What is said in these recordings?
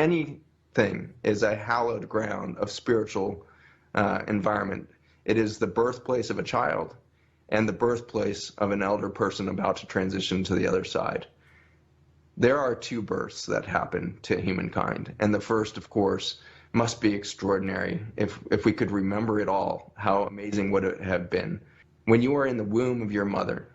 anything is a hallowed ground of spiritual environment, it is the birthplace of a child and the birthplace of an elder person about to transition to the other side. There are two births that happen to humankind, and the first, of course, must be extraordinary. If we could remember it all, how amazing would it have been? When you are in the womb of your mother,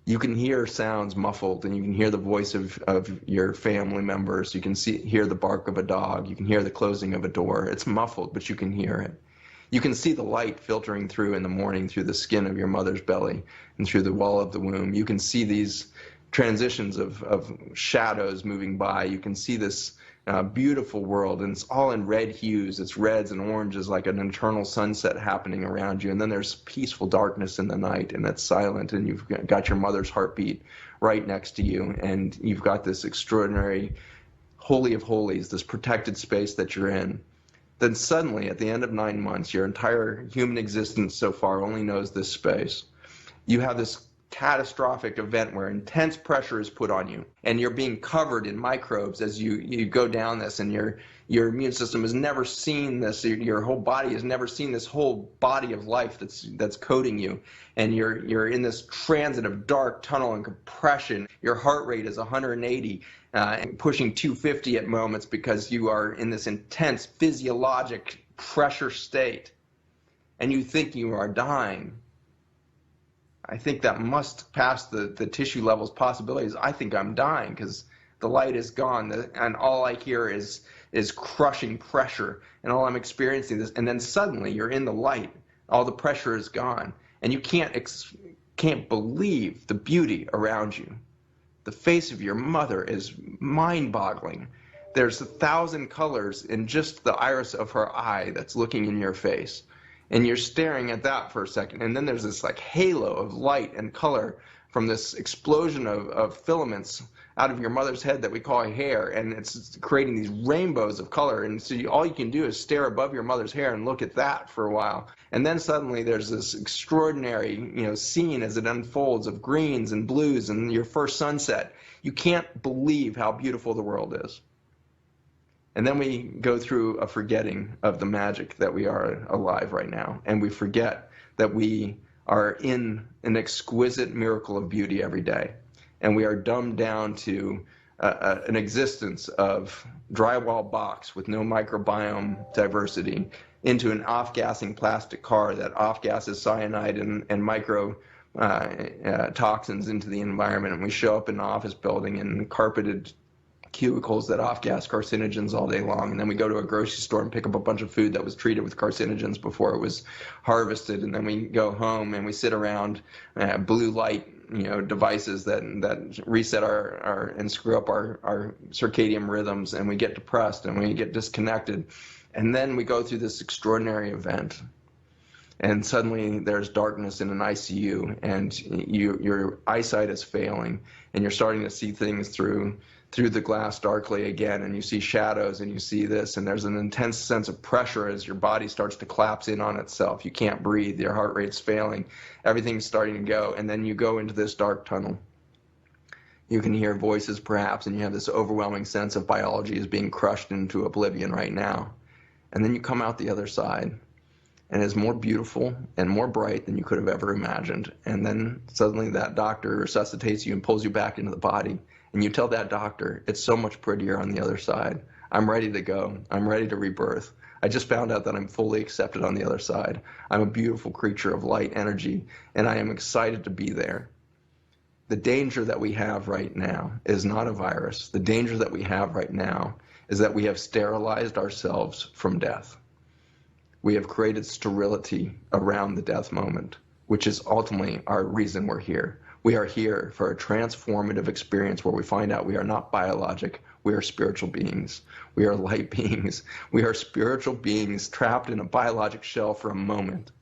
you can hear sounds muffled, and you can hear the voice of your family members. You can hear the bark of a dog. You can hear the closing of a door. It's muffled, but you can hear it. You can see the light filtering through in the morning through the skin of your mother's belly and through the wall of the womb. You can see these transitions of shadows moving by. You can see this beautiful world, and it's all in red hues. It's reds and oranges, like an eternal sunset happening around you. And then there's peaceful darkness in the night, and it's silent, and you've got your mother's heartbeat right next to you, and you've got this extraordinary holy of holies, this protected space that you're in. Then suddenly, at the end of 9 months, your entire human existence so far only knows this space. You have this catastrophic event where intense pressure is put on you, and you're being covered in microbes as you go down this, and your immune system has never seen this. Your whole body has never seen this whole body of life that's coating you, and you're in this transit of dark tunnel and compression. Your heart rate is 180 and pushing 250 at moments because you are in this intense physiologic pressure state, and you think you are dying. I think that must pass the tissue levels possibilities. I think I'm dying because the light is gone, and all I hear is crushing pressure, and all I'm experiencing this. And then suddenly you're in the light, all the pressure is gone, and you can't believe the beauty around you. The face of your mother is mind-boggling. There's 1,000 colors in just the iris of her eye that's looking in your face. And you're staring at that for a second, and then there's this like halo of light and color from this explosion of filaments out of your mother's head that we call hair, and it's creating these rainbows of color. And so all you can do is stare above your mother's hair and look at that for a while. And then suddenly there's this extraordinary, scene as it unfolds of greens and blues and your first sunset. You can't believe how beautiful the world is. And then we go through a forgetting of the magic that we are alive right now. And we forget that we are in an exquisite miracle of beauty every day. And we are dumbed down to an existence of drywall box with no microbiome diversity into an off-gassing plastic car that off-gasses cyanide and micro toxins into the environment. And we show up in an office building in carpeted cubicles that off-gas carcinogens all day long, and then we go to a grocery store and pick up a bunch of food that was treated with carcinogens before it was harvested, and then we go home and we sit around blue light devices that reset our and screw up our circadian rhythms, and we get depressed and we get disconnected. And then we go through this extraordinary event, and suddenly there's darkness in an ICU, and your eyesight is failing, and you're starting to see things through the glass darkly again, and you see shadows, and you see this, and there's an intense sense of pressure as your body starts to collapse in on itself. You can't breathe, your heart rate's failing, everything's starting to go, and then you go into this dark tunnel. You can hear voices perhaps, and you have this overwhelming sense of biology is being crushed into oblivion right now. And then you come out the other side, and it's more beautiful and more bright than you could have ever imagined. And then suddenly that doctor resuscitates you and pulls you back into the body. And you tell that doctor, it's so much prettier on the other side. I'm ready to go. I'm ready to rebirth. I just found out that I'm fully accepted on the other side. I'm a beautiful creature of light energy, and I am excited to be there. The danger that we have right now is not a virus. The danger that we have right now is that we have sterilized ourselves from death. We have created sterility around the death moment, which is ultimately our reason we're here. We are here for a transformative experience where we find out we are not biologic, we are spiritual beings. We are light beings. We are spiritual beings trapped in a biologic shell for a moment.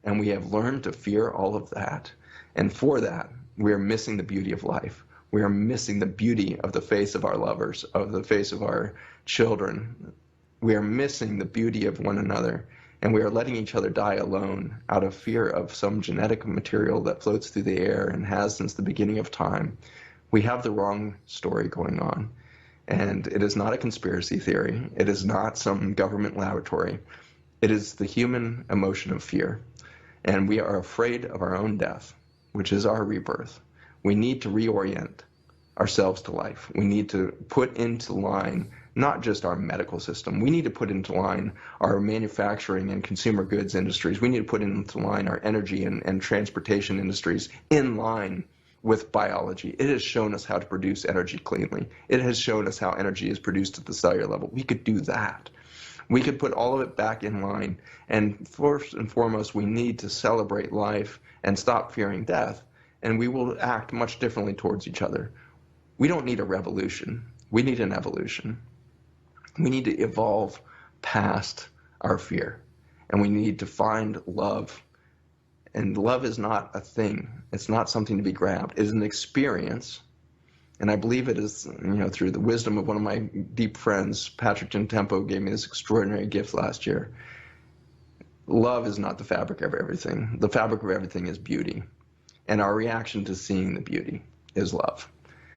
And we have learned to fear all of that. And for that, we are missing the beauty of life. We are missing the beauty of the face of our lovers, of the face of our children. We are missing the beauty of one another. And we are letting each other die alone out of fear of some genetic material that floats through the air and has since the beginning of time. We have the wrong story going on. And it is not a conspiracy theory. It is not some government laboratory. It is the human emotion of fear. And we are afraid of our own death, which is our rebirth. We need to reorient ourselves to life. We need to put into line not just our medical system. We need to put into line our manufacturing and consumer goods industries. We need to put into line our energy and transportation industries in line with biology. It has shown us how to produce energy cleanly. It has shown us how energy is produced at the cellular level. We could do that. We could put all of it back in line. And first and foremost, we need to celebrate life and stop fearing death. And we will act much differently towards each other. We don't need a revolution. We need an evolution. We need to evolve past our fear. And we need to find love. And love is not a thing. It's not something to be grabbed. It is an experience. And I believe it is, through the wisdom of one of my deep friends, Patrick Gentempo, gave me this extraordinary gift last year. Love is not the fabric of everything. The fabric of everything is beauty. And our reaction to seeing the beauty is love.